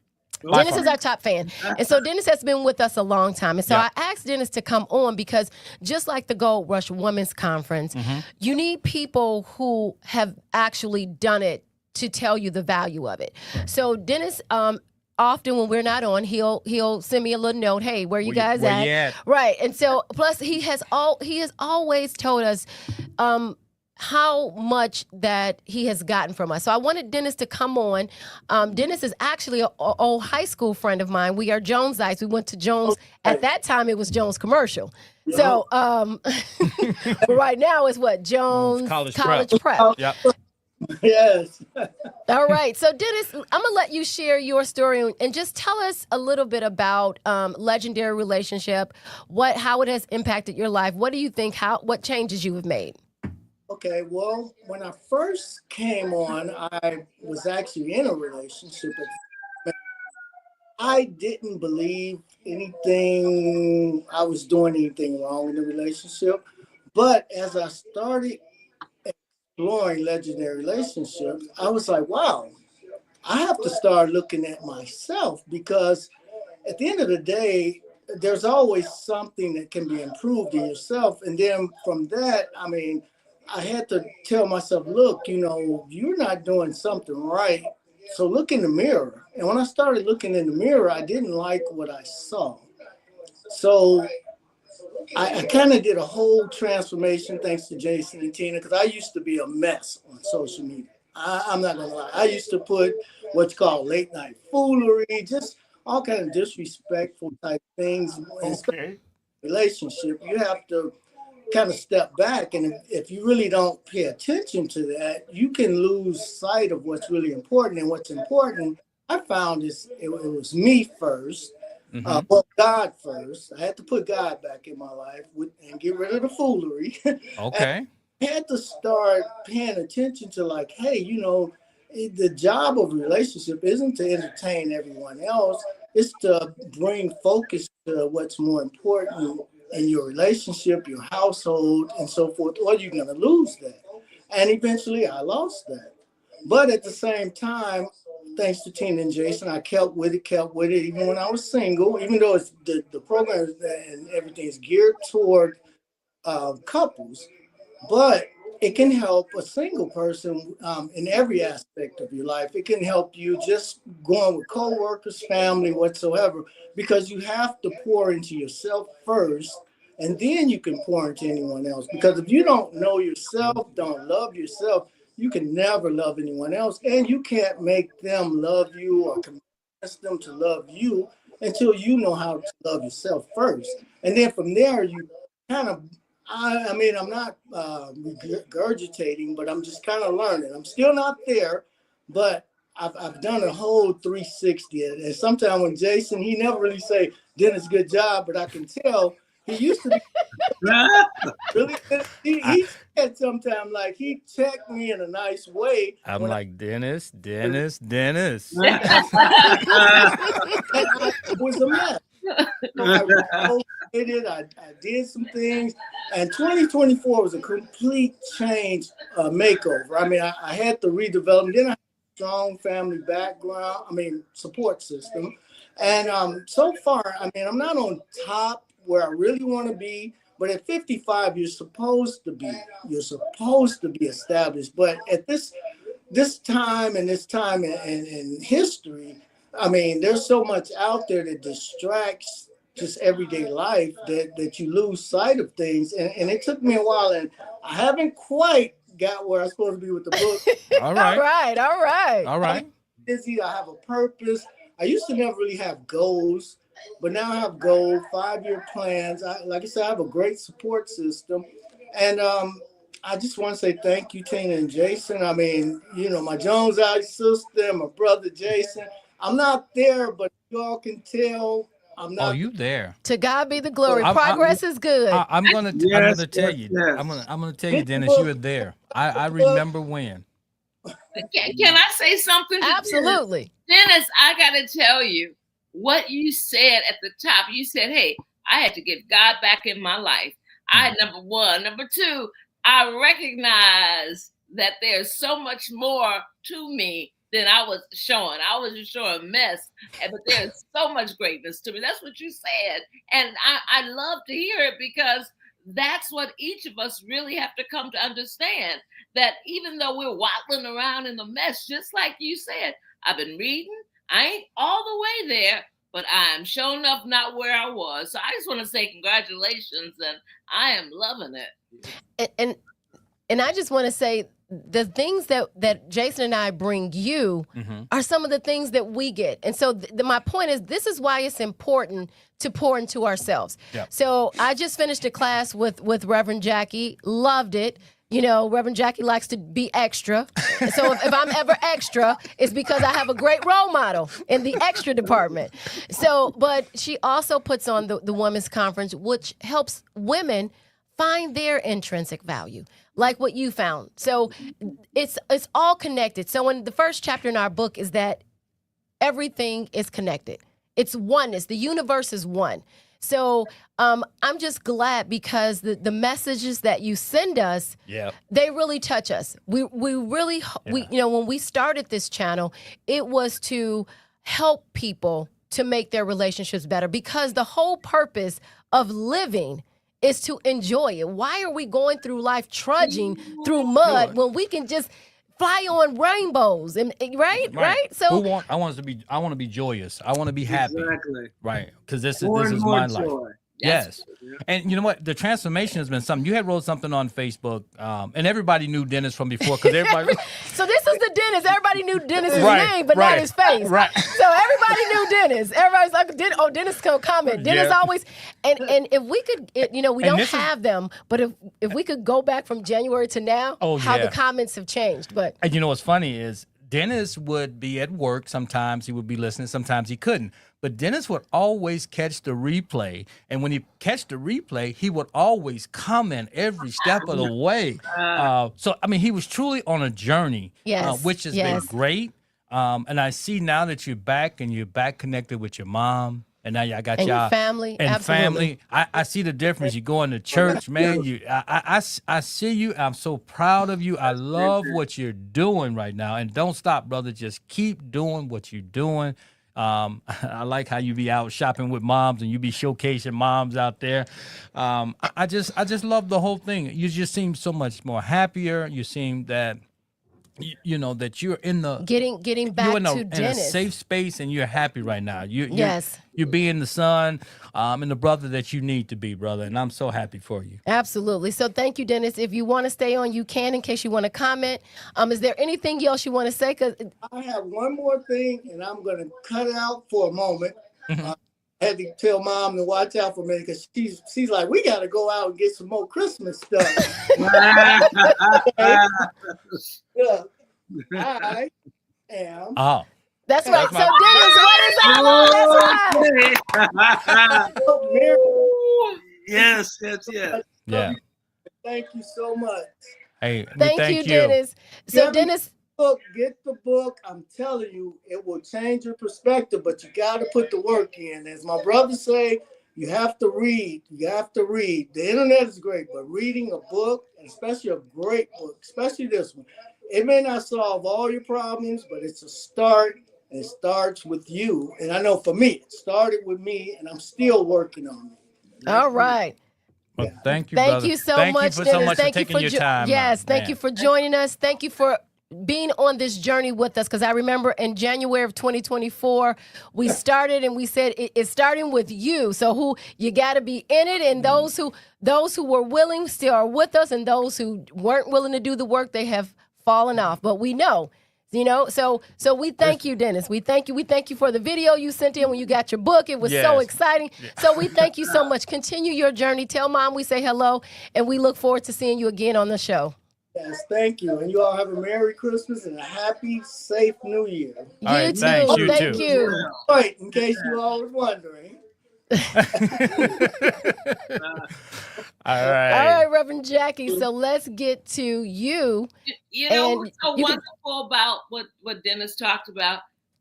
By Dennis far. is our top fan. And so Dennis has been with us a long time. And so Yeah. I asked Dennis to come on because just like the Gold Rush Women's Conference, Mm-hmm. you need people who have actually done it to tell you the value of it. So Dennis, often when we're not on, he'll send me a little note, hey, where you guys where at? you at? Right. And so plus he has always told us how much that he has gotten from us. So I wanted Dennis to come on. Dennis is actually an old high school friend of mine. We are Jonesites. We went to Jones. At that time, it was Jones Commercial. So but right now it's what? Jones College Prep. Yep. Yes. All right. So Dennis, I'm going to let you share your story and just tell us a little bit about Legendary Relationship, how it has impacted your life. What do you think, what changes you have made? Okay. Well, when I first came on, I was actually in a relationship. I didn't believe I was doing anything wrong in the relationship. But as I started exploring Legendary Relationships, I was like, wow, I have to start looking at myself, because at the end of the day, there's always something that can be improved in yourself. And then from that, I had to tell myself, look, you're not doing something right. So look in the mirror. And when I started looking in the mirror, I didn't like what I saw. So I kind of did a whole transformation thanks to Jason and Tina, because I used to be a mess on social media. I'm not going to lie. I used to put what's called late night foolery, just all kind of disrespectful type things. Okay. Relationship, you have to kind of step back. And if you really don't pay attention to that, you can lose sight of what's really important. And what's important, I found, it was me first. Well, God first. I had to put God back in my life and get rid of the foolery. Okay. I had to start paying attention to, like, hey, the job of a relationship isn't to entertain everyone else. It's to bring focus to what's more important in your relationship, your household, and so forth, or you're going to lose that. And eventually I lost that. But at the same time, thanks to Tina and Jason, I kept with it, even when I was single, even though it's the program and everything is geared toward couples. But it can help a single person in every aspect of your life. It can help you just going with coworkers, family, whatsoever, because you have to pour into yourself first, and then you can pour into anyone else. Because if you don't know yourself, don't love yourself, you can never love anyone else, and you can't make them love you or convince them to love you until you know how to love yourself first. And then from there, you kind of, I mean, I'm not regurgitating, but I'm just kind of learning. I'm still not there, but I've done a whole 360. And sometimes when Jason, he never really say, Dennis, good job, but I can tell he used to be really good. He said sometimes, like, he checked me in a nice way. I'm when like, Dennis. it was a mess. I did some things, and 2024 was a complete change, makeover. I mean, I had to redevelop. Then I had a strong family background, support system. And so far, I mean, I'm not on top where I really want to be, but at 55, you're supposed to be established. But at this time and this time in history, I mean, there's so much out there that distracts just everyday life that you lose sight of things. And it took me a while, and I haven't quite got where I'm supposed to be with the book. All right. I'm busy. I have a purpose. I used to never really have goals, but now I have goals, 5-year plans. Like I said, I have a great support system. And I just want to say thank you, Tina and Jason. I mean, my Jones Eye sister, my brother Jason. I'm not there, but you all can tell I'm not. Oh, you there? To God be the glory. I- Progress is good. I'm gonna tell you. yes. I'm gonna tell you, Dennis. You were there. I remember when. Can I say something? Absolutely. Dennis, I got to tell you what you said at the top. You said, hey, I had to get God back in my life. Number one. Number two, I recognize that there's so much more to me than I was showing. I was just showing a mess, but there's so much greatness to me. That's what you said. And I love to hear it, because that's what each of us really have to come to understand, that even though we're waddling around in the mess, just like you said, I've been reading. I ain't all the way there, but I'm sure enough not where I was. So I just want to say congratulations, and I am loving it. And I just want to say the things that Jason and I bring you are some of the things that we get. And so my point is, this is why it's important to pour into ourselves. Yep. So I just finished a class with Reverend Jackie, loved it. Reverend Jackie likes to be extra. So if I'm ever extra, it's because I have a great role model in the extra department. So, but she also puts on the Women's Conference, which helps women find their intrinsic value, like what you found. So it's all connected. So in the first chapter in our book is that everything is connected. It's oneness. The universe is one. So I'm just glad, because the messages that you send us, they really touch us. We really, when we started this channel, it was to help people to make their relationships better, because the whole purpose of living is to enjoy it. Why are we going through life trudging through mud when we can just fly on rainbows? And right? So I want to be joyous. I want to be happy. Exactly. Right. Because this is More my joy. life. Yes. And you know what? The transformation has been something. You had wrote something on Facebook, and everybody knew Dennis from before, because everybody. So this is the Dennis. Everybody knew Dennis's Right, name, but right, not his face. right. So everybody knew Dennis. Everybody's like, Dennis can comment. Dennis always. And if we could, we don't have them, but if we could go back from January to now, how the comments have changed. But And you know what's funny is Dennis would be at work. Sometimes he would be listening. Sometimes he couldn't. But Dennis would always catch the replay. And when he catch the replay, he would always comment every step of the way. So, I mean, he was truly on a journey, which has been great. And I see now that you're back, and you're back connected with your mom. And now y'all got your family. And absolutely. family. I see the difference. You going to church, man. I see you. I'm so proud of you. I love what you're doing right now. And don't stop, brother. Just keep doing what you're doing. I like how you be out shopping with moms and you be showcasing moms out there. I just love the whole thing. You just seem so much more happier. You seem that you know that you're in the Getting you're back in to a Dennis. safe space and you're happy right now. Yes. You're being the son and the brother that you need to be, brother. And I'm so happy for you. Absolutely. So thank you, Dennis. If you want to stay on, you can in case you want to comment. Is there anything else you want to say? Because I have one more thing, and I'm going to cut it out for a moment. I had to tell Mom to watch out for me because she's like, we got to go out and get some more Christmas stuff. Yeah, I am. Oh, that's right. That's So my- Dennis, what is that? That's right. Yes. yeah. Thank you so much. Hey, Thank you, Dennis. So Kevin, Dennis, Get the book. I'm telling you, it will change your perspective, but you got to put the work in. As my brother say, you have to read. You have to read. The internet is great, but reading a book, and especially a great book, especially this one, it may not solve all your problems, but it's a start, and it starts with you. And I know for me, it started with me, and I'm still working on it. all right. Well, thank you, Thank brother. you so Thank much, you for Dennis. so much Thank for you taking for your time. Yes, out, thank man. you for joining us. Thank you for being on this journey with us, because I remember in January of 2024 we started and we said it's starting with you. So who you got to be in it, and those who were willing still are with us, and those who weren't willing to do the work, they have fallen off. But we know. So we thank you, Dennis. We thank you for the video you sent in when you got your book. It was so Yes. exciting. So we thank you so much. Continue your journey. Tell Mom we say hello, and we look forward to seeing you again on the show. Yes, thank you. And you all have a Merry Christmas and a happy, safe New Year. All You right, too. thanks. You Thank too. you. Right, in case you all was wondering. All right. All right, Reverend Jackie. So let's get to you. You know And what's so you can- wonderful about what Dennis talked about?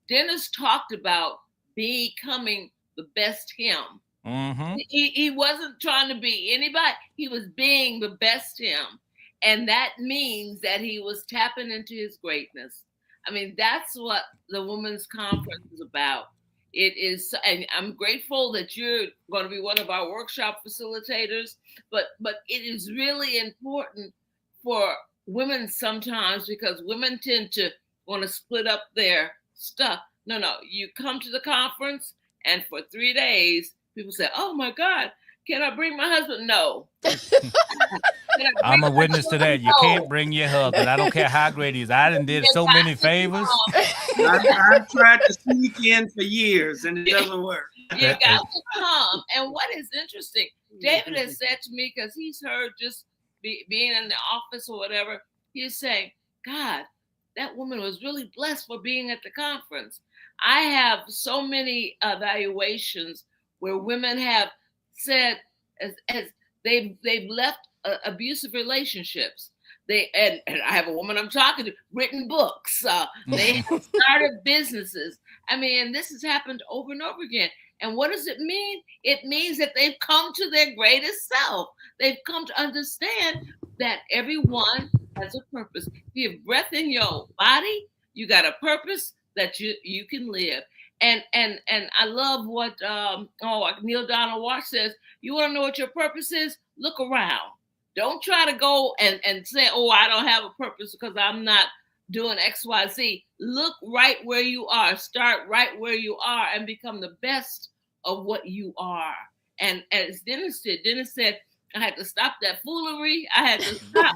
Dennis talked about becoming the best him. Mm-hmm. He wasn't trying to be anybody. He was being the best him. And that means that he was tapping into his greatness. I mean, that's what the Women's Conference is about. It is, and I'm grateful that you're going to be one of our workshop facilitators, but it is really important for women sometimes, because women tend to want to split up their stuff. No, you come to the conference, and for 3 days, people say, oh my God, can I bring my husband? No. I'm a witness to that. You can't bring your husband. I don't care how great he is. I done did so many favors. I've tried to sneak in for years and it doesn't work. You got to come. And what is interesting, David has said to me, because he's heard just being in the office or whatever, he's saying, God, that woman was really blessed for being at the conference. I have so many evaluations where women have said, as they've left abusive relationships. And I have a woman I'm talking to, written books. They have started businesses. I mean, this has happened over and over again. And what does it mean? It means that they've come to their greatest self. They've come to understand that everyone has a purpose. If you have breath in your body, you got a purpose that you can live. And I love what Neil Donald Walsh says. You want to know what your purpose is? Look around. Don't try to go and say, oh, I don't have a purpose because I'm not doing X, Y, Z. Look right where you are. Start right where you are and become the best of what you are. And as Dennis said, I had to stop that foolery. I had to stop.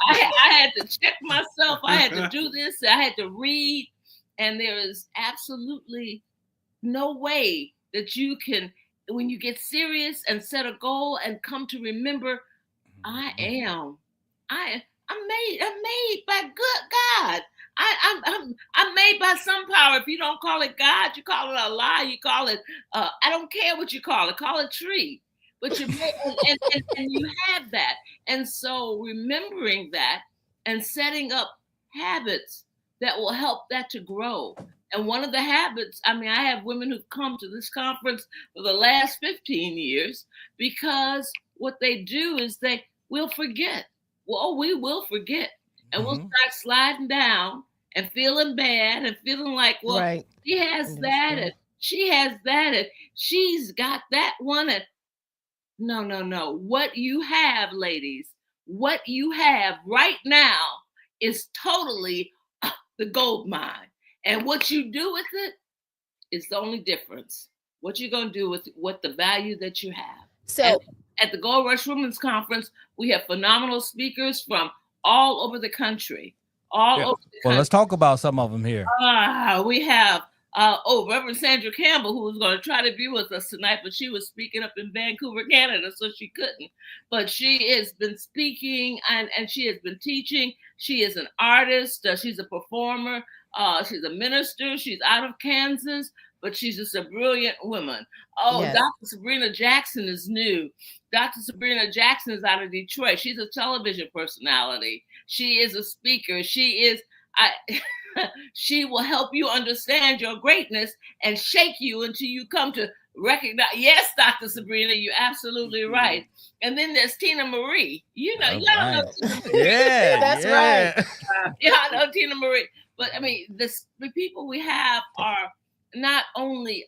I had to check myself. I had to do this. I had to read. And there is absolutely no way that you can, when you get serious and set a goal and come to remember, I'm made by good God. I'm made by some power. If you don't call it God, you call it a lie. You call it I don't care what you call it tree. But you made, and you have that. And so remembering that and setting up habits that will help that to grow. And one of the habits, I mean, I have women who've come to this conference for the last 15 years because what they do is they will forget. Well, we will forget. And we'll start sliding down and feeling bad and feeling like, well, Right. she has And that that's and she has that and she's got that one. And no, no, no. What you have, ladies, what you have right now is totally the gold mine. And what you do with it is the only difference. What you're going to do with what the value that you have. So And at the Gold Rush Women's Conference, we have phenomenal speakers from all over the country. All Yeah. over the Well, country. let's talk about some of them here. We have Reverend Sandra Campbell, who was going to try to be with us tonight, but she was speaking up in Vancouver, Canada, so she couldn't. But she has been speaking and she has been teaching. She is an artist. She's a performer. She's a minister. She's out of Kansas, but she's just a brilliant woman. Oh, Yes. Dr. Sabrina Jackson is new. Dr. Sabrina Jackson is out of Detroit. She's a television personality. She is a speaker. She will help you understand your greatness and shake you until you come to recognize. Yes, Dr. Sabrina, you're absolutely right. And then there's Tina Marie. You know, All y'all know right. Tina Marie. Yeah, That's right. Y'all know Tina Marie. But I mean, the people we have are not only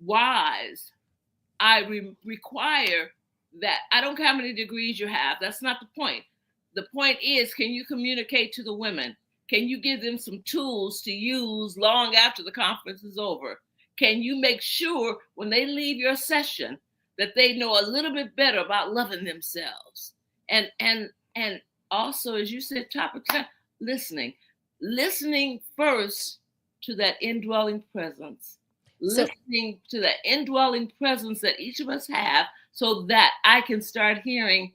wise. I require that. I don't care how many degrees you have. That's not the point. The point is, can you communicate to the women? Can you give them some tools to use long after the conference is over? Can you make sure when they leave your session that they know a little bit better about loving themselves? And also, as you said, listening first to that indwelling presence. Listening to the indwelling presence that each of us have, so that I can start hearing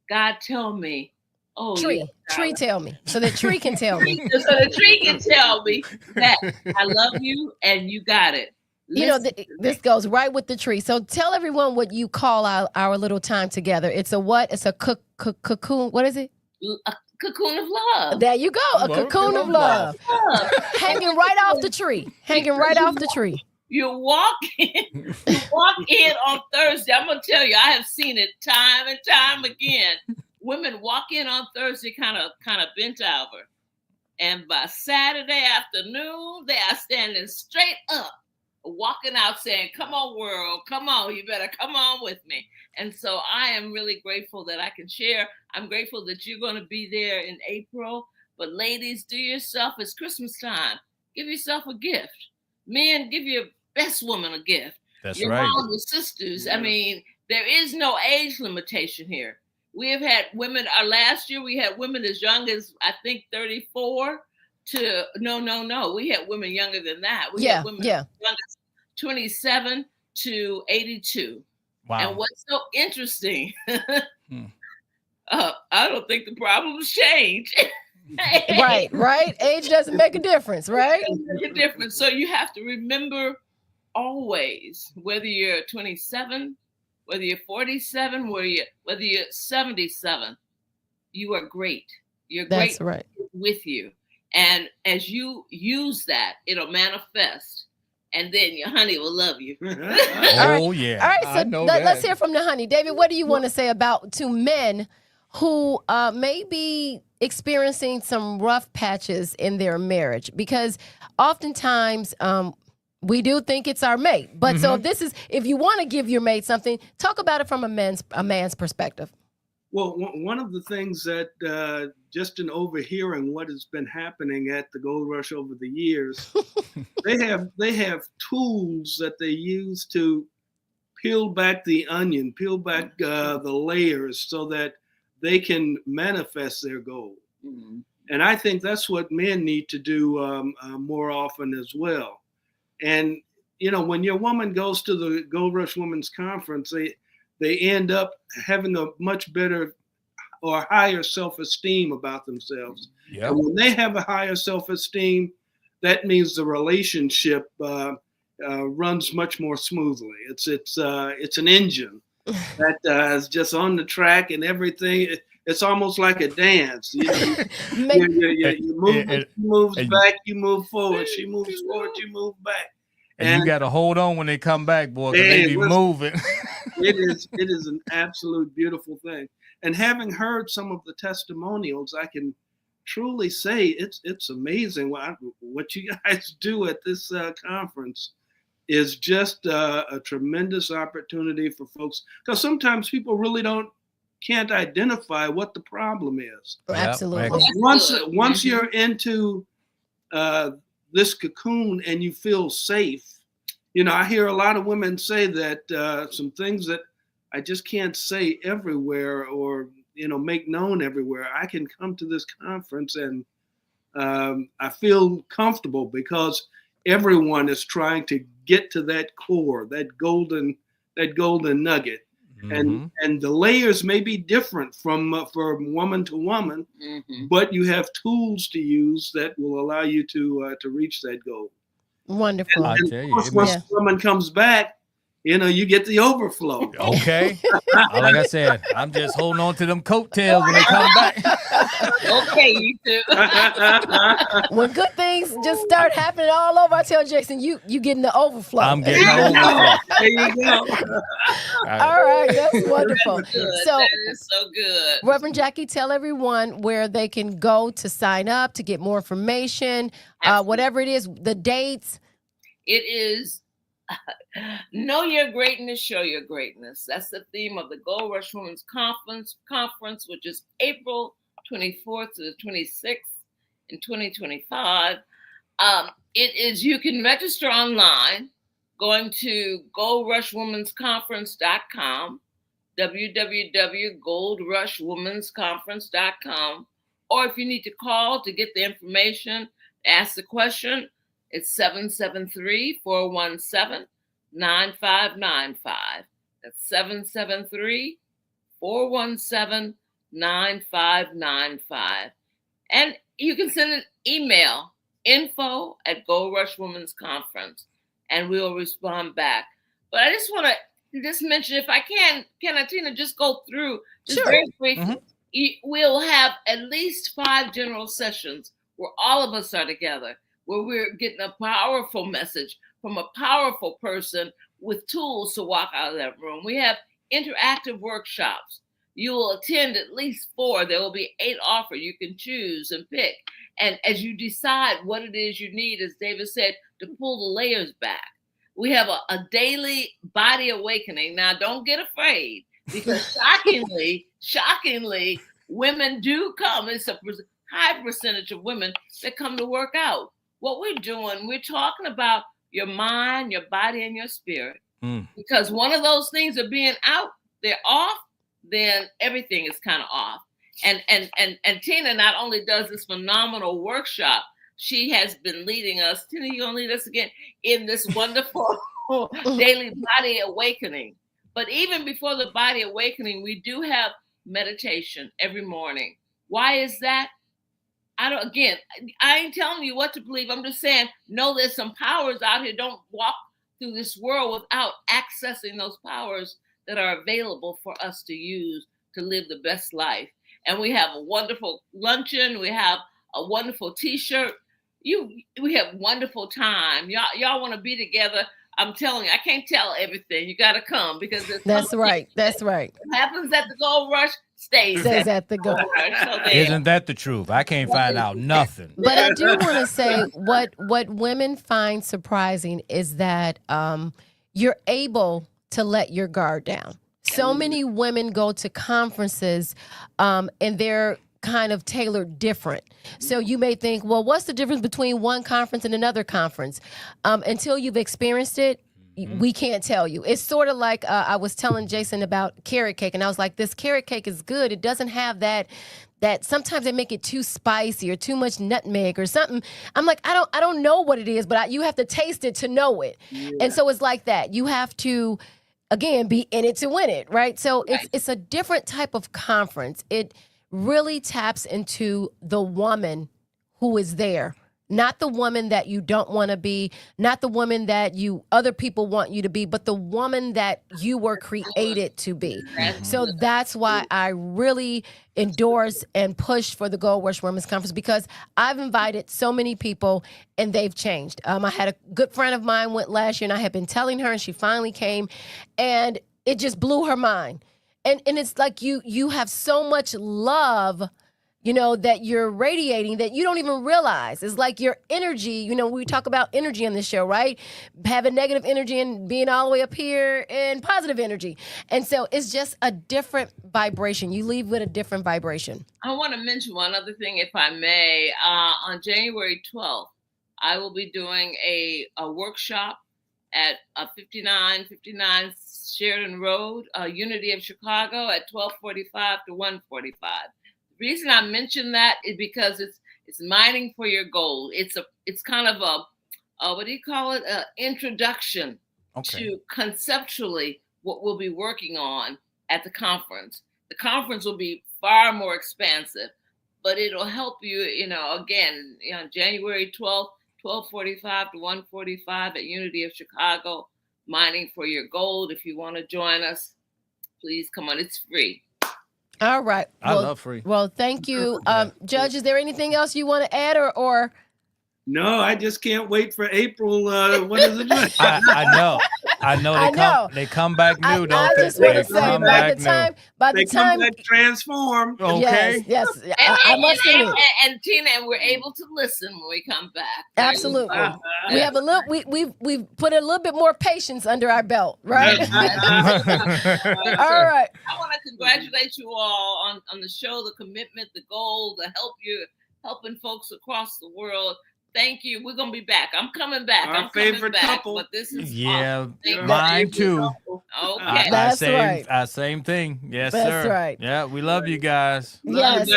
God tell me, oh, tree tell me, so the tree can tell me. So the tree can tell me that I love you and you got it. You know, this goes right with the tree. So tell everyone what you call our little time together. It's a what? It's a cocoon. What is it? A cocoon of love. There you go. A cocoon of love. Hanging right off the tree. Hanging right off the tree. You walk in on Thursday. I'm gonna tell you, I have seen it time and time again. Women walk in on Thursday kind of bent over, and by Saturday afternoon, they are standing straight up, walking out saying, "Come on, world, come on, you better come on with me." And so I am really grateful that I can share. I'm grateful that you're going to be there in April. But ladies, do yourself, it's Christmas time. Give yourself a gift. Men, give your best woman a gift. That's your right. Mom, your sisters. I mean, there is no age limitation here. We have had women, last year we had women as young as, I think, 34 to, no. We had women younger than that. We had women as young as 27 to 82. Wow. And what's so interesting, I don't think the problems change. Right. Age doesn't make a difference, right? It doesn't make a difference. So you have to remember always, whether you're 27, whether you're 47, whether you're 77, you are great. You're great. That's right. With you. And as you use that, it'll manifest. And then your honey will love you. Oh, yeah. All right, so let's hear from the honey. David, what do you want to say to men who may be experiencing some rough patches in their marriage? Because oftentimes we do think it's our mate. But so if you want to give your mate something, talk about it from a man's perspective. Well, one of the things that just in overhearing what has been happening at the Gold Rush over the years, they have tools that they use to peel back the onion, peel back the layers so that they can manifest their goal. Mm-hmm. And I think that's what men need to do more often as well. And, you know, when your woman goes to the Gold Rush Women's Conference, they end up having a much better or higher self-esteem about themselves. Yep. And when they have a higher self-esteem, that means the relationship runs much more smoothly. It's an engine that is just on the track and everything. It's almost like a dance. You move, she moves back, you move forward. She moves forward, you move back. And you got to hold on when they come back, boy, because they be moving. It is an absolute beautiful thing. And having heard some of the testimonials, I can truly say it's amazing what you guys do at this conference is just a tremendous opportunity for folks, because sometimes people really can't identify what the problem is. Yep. Absolutely. Once you're into this cocoon and you feel safe, I hear a lot of women say that some things that I just can't say everywhere or make known everywhere. I can come to this conference and I feel comfortable because everyone is trying to get to that core, that golden nugget. Mhm. And the layers may be different from woman to woman, but you have tools to use that will allow you to reach that goal. Wonderful. I And tell of you, course, it once makes- the woman comes back, you get the overflow. Okay. Like I said, I'm just holding on to them coattails when they come back. Okay, you too. When good things just start happening all over, I tell Jason, you getting the overflow. I'm getting the overflow. There you go. All right, that's wonderful. Good. So, That is so good. Reverend Jackie, tell everyone where they can go to sign up, to get more information, Absolutely. whatever it is, the dates. It is Know Your Greatness, Show Your Greatness. That's the theme of the Gold Rush Women's Conference, which is April 24th to the 26th in 2025. It is, you can register online going to goldrushwomensconference.com, www.goldrushwomensconference.com, or if you need to call to get the information, ask the question, it's 773-417-9595. That's 773-417-9595. And you can send an email, info@goldrushwomensconference, and we'll respond back. But I just want to mention, if I can I, Tina, just go through just Sure. very briefly. We'll have at least 5 general sessions where all of us are together, where we're getting a powerful message from a powerful person with tools to walk out of that room. We have interactive workshops. You will attend at least 4. There will be 8 offered. You can choose and pick. And as you decide what it is you need, as David said, to pull the layers back. We have a daily body awakening. Now, don't get afraid, because shockingly, women do come. It's a high percentage of women that come to work out. What we're doing, we're talking about your mind, your body, and your spirit. Because one of those things are being out, they're off, then everything is kind of off. And Tina not only does this phenomenal workshop, she has been leading us. Tina, you're gonna lead us again in this wonderful daily body awakening. But even before the body awakening, we do have meditation every morning. Why is that? I ain't telling you what to believe. I'm just saying, know there's some powers out here. Don't walk through this world without accessing those powers that are available for us to use to live the best life. And we have a wonderful luncheon. We have a wonderful T-shirt. We have wonderful time. Y'all want to be together. I'm telling you, I can't tell everything. You got to come, because That's right. That's right. What happens at the Gold Rush stays At the Gold. So Isn't that the truth? I can't find out nothing. But I do want to say what women find surprising is that you're able to let your guard down. So many women go to conferences and they're kind of tailored different. So you may think, well, what's the difference between one conference and another conference? Until you've experienced it, we can't tell you. It's sort of like I was telling Jason about carrot cake, and I was like, this carrot cake is good. It doesn't have that sometimes they make it too spicy or too much nutmeg or something. I'm like, I don't know what it is, but you have to taste it to know it. Yeah. And so it's like that. You have to, again, be in it to win it, right? So it's a different type of conference. It really taps into the woman who is there, not the woman that you don't want to be, not the woman that other people want you to be, but the woman that you were created to be. So that's why I really endorse and push for the Gold Rush Women's Conference, because I've invited so many people and they've changed. I had a good friend of mine went last year, and I had been telling her, and she finally came, and it just blew her mind. And it's like you have so much love that you're radiating that you don't even realize. It's like your energy, we talk about energy on this show, right? Having negative energy and being all the way up here and positive energy. And so it's just a different vibration. You leave with a different vibration. I want to mention one other thing, if I may. On January 12th, I will be doing a workshop at 5959 Sheridan Road, Unity of Chicago, at 12:45 to 1:45. The reason I mention that is because it's mining for your goal. It's kind of a what do you call it? Introduction to conceptually what we'll be working on at the conference. The conference will be far more expansive, but it'll help you. Again, January 12th, 12:45 to 1:45 at Unity of Chicago, mining for your gold. If you want to join us, please come on. It's free. All right. I love free. Well, thank you. Judge, is there anything else you want to add or? No, I just can't wait for April. What is it? I know. They come back new, don't I they? just want to say, by the time, transform. Okay. Yes. I must admit. And Tina, we're able to listen when we come back. Absolutely. We have a little. We've put a little bit more patience under our belt, right? All right. I want to congratulate you all on the show, the commitment, the goal, helping folks across the world. Thank you. We're gonna be back. I'm coming back. Our favorite couple. But this is awesome. Thank Mine too. Okay. That's right. Same thing. Yes, That's sir. right. Yeah, we love you guys. Yes.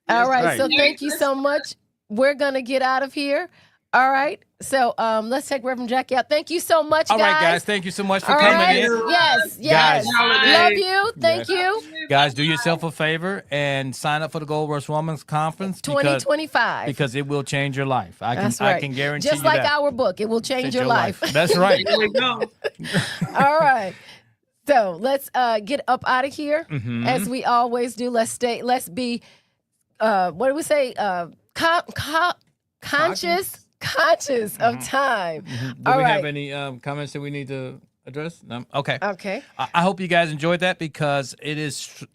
All right. Right. So thank you so much. We're gonna get out of here. All right. So let's take Reverend Jackie out. Thank you so much, guys. All right, guys. Thank you so much for All coming right. in. Yes. Guys. Love you. Thank you. Guys, do yourself a favor and sign up for the Gold Rush Women's Conference 2025. because it will change your life. I can guarantee Just you like that. our book, it will change your life. That's right. Here we go. All right. So let's get up out of here as we always do. Let's be what do we say? Conscious of time. Do we have any comments that we need to address? No? Okay. I hope you guys enjoyed that because it is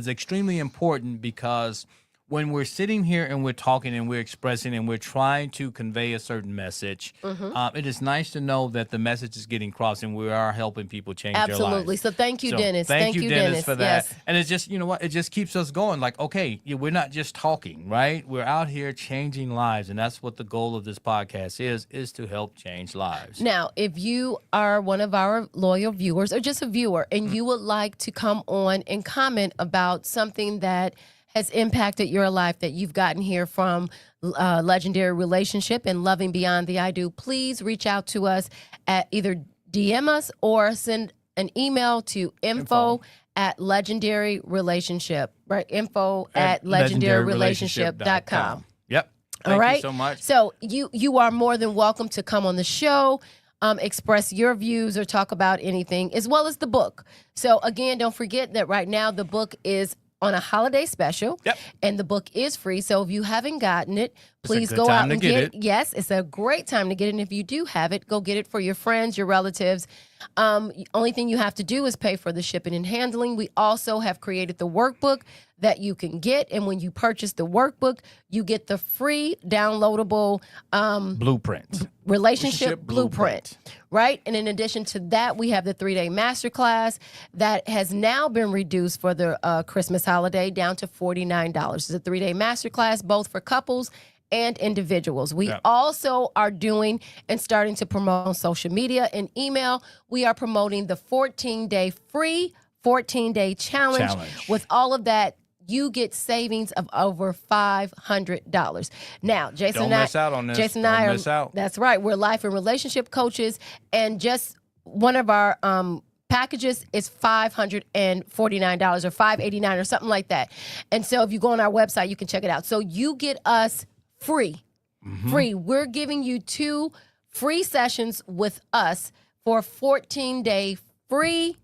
extremely important because when we're sitting here and we're talking and we're expressing and we're trying to convey a certain message, it is nice to know that the message is getting across and we are helping people change their lives. Absolutely. So thank you, Dennis. Thank you, Dennis, for that. Yes. And it's just, it just keeps us going. Like, okay, we're not just talking, right? We're out here changing lives. And that's what the goal of this podcast is to help change lives. Now, if you are one of our loyal viewers or just a viewer and you would like to come on and comment about something that has impacted your life that you've gotten here from Legendary Relationship and Loving Beyond the I Do, please reach out to us at either DM us or send an email to info@Legendary Relationship, right? info@legendaryrelationship.com. Yep. All right. Thank you so much. So you are more than welcome to come on the show, express your views or talk about anything, as well as the book. So again, don't forget that right now the book is on a holiday special. Yep. And the book is free. So if you haven't gotten it, please good go time out to and get get it. Yes, it's a great time to get it. And if you do have it, go get it for your friends, your relatives. Only thing you have to do is pay for the shipping and handling. We also have created the workbook that you can get. And when you purchase the workbook, you get the free downloadable Blueprint. relationship blueprint, right? And in addition to that, we have the 3-day masterclass that has now been reduced for the Christmas holiday down to $49. It's a 3-day masterclass, both for couples and individuals. We also are doing and starting to promote on social media and email. We are promoting the 14-day free 14-day challenge. With all of that, you get savings of over $500. Now, Jason and I, miss out on this. Jason and I Don't miss out. That's right. We're life and relationship coaches, and just one of our packages is $549 or $589 or something like that. And so, if you go on our website, you can check it out. So you get us free. Free. We're giving you 2 free sessions with us for a 14-day free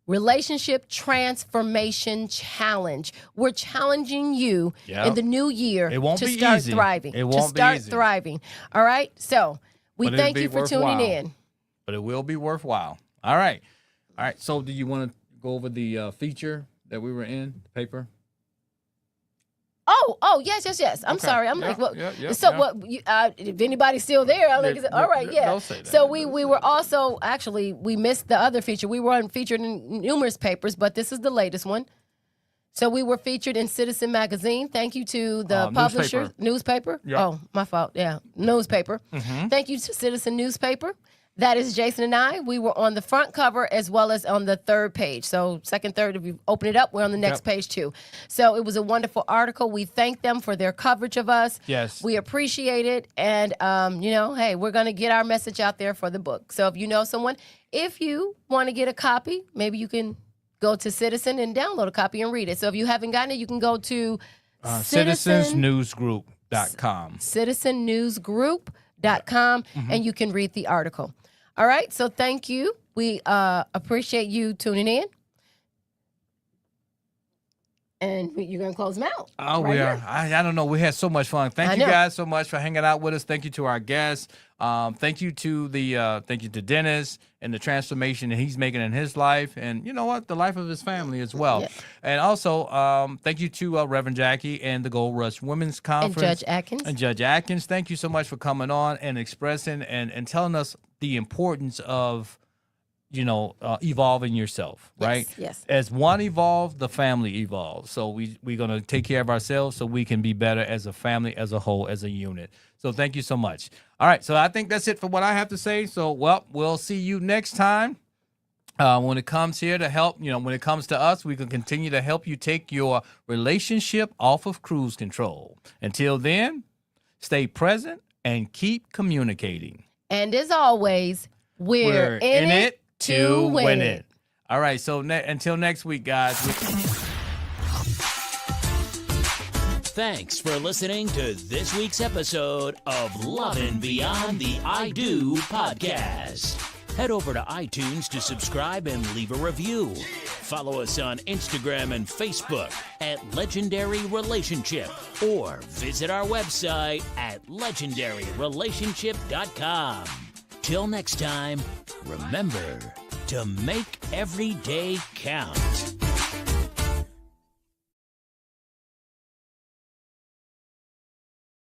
relationship transformation challenge. We're challenging you in the new year to start thriving. It won't be easy. Thriving. All right. So we thank you for tuning in. But it will be worthwhile. All right. So do you want to go over the feature that we were in, the paper? Oh, yes. I'm Okay. sorry. I'm Yeah, like, well, yeah, so yeah. what? If anybody's still there, I'm like, all right, yeah. Don't say that. So we were also actually we missed the other feature. We were featured in numerous papers, but this is the latest one. So we were featured in Citizen Magazine. Thank you to the publisher, newspaper. Yep. Oh, my fault. Yeah, newspaper. Thank you to Citizen Newspaper. That is Jason and I. We were on the front cover as well as on the third page. So second, third, if you open it up, we're on the next page too. So it was a wonderful article. We thank them for their coverage of us. Yes. We appreciate it. And, hey, we're going to get our message out there for the book. So if you know someone, if you want to get a copy, maybe you can go to Citizen and download a copy and read it. So if you haven't gotten it, you can go to citizensnewsgroup.com. citizennewsgroup.com and you can read the article. All right, so thank you. We appreciate you tuning in. And you're going to close them out. Oh, right we are. here. I don't know. We had so much fun. Thank I you know. guys so much for hanging out with us. Thank you to our guests. Thank you to Dennis and the transformation that he's making in his life, and you know what, the life of his family as well. Yeah. And also, thank you to Reverend Jackie and the Gold Rush Women's Conference And Judge Atkins. And Judge Atkins. Thank you so much for coming on and expressing and telling us the importance of evolving yourself, right? Yes. As one evolves, the family evolves. So we're going to take care of ourselves so we can be better as a family, as a whole, as a unit. So thank you so much. All right. So I think that's it for what I have to say. So, we'll see you next time. When it comes here to help, when it comes to us, we can continue to help you take your relationship off of cruise control. Until then, stay present and keep communicating. And as always, we're in it to win it. All right. So until next week, guys. Thanks for listening to this week's episode of Lovin' Beyond the I Do podcast. Head over to iTunes to subscribe and leave a review. Follow us on Instagram and Facebook at Legendary Relationship, or visit our website at legendaryrelationship.com. Till next time, remember to make every day count.